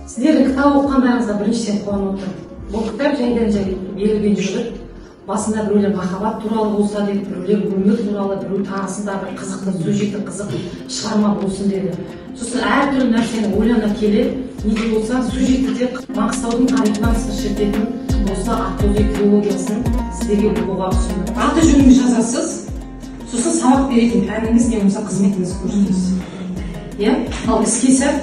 Сіздердің кітап оқығандарыңызға біріншіден қуанып отырмын. Бұл кітап жайдан жай берілген жоқ. Басында біреулер махаббат туралы болса деді, біреулер өмір туралы, біреу тағысында бір қызықты, сюжеті қызық шығарма болсын деді. Сосын әртүрлі нәрсені ойлана келе, неге болса сюжетті де Маңғыстаудың тарихынан сыр шертетін осы Ақтөбе трилогиясын сіздерге оқуға ұсындым. Аты жөніңізді жазасыз, сосын сабақ беретін пәніңіз не болса қызметіңізді көрсетесіз. Ал іске сәт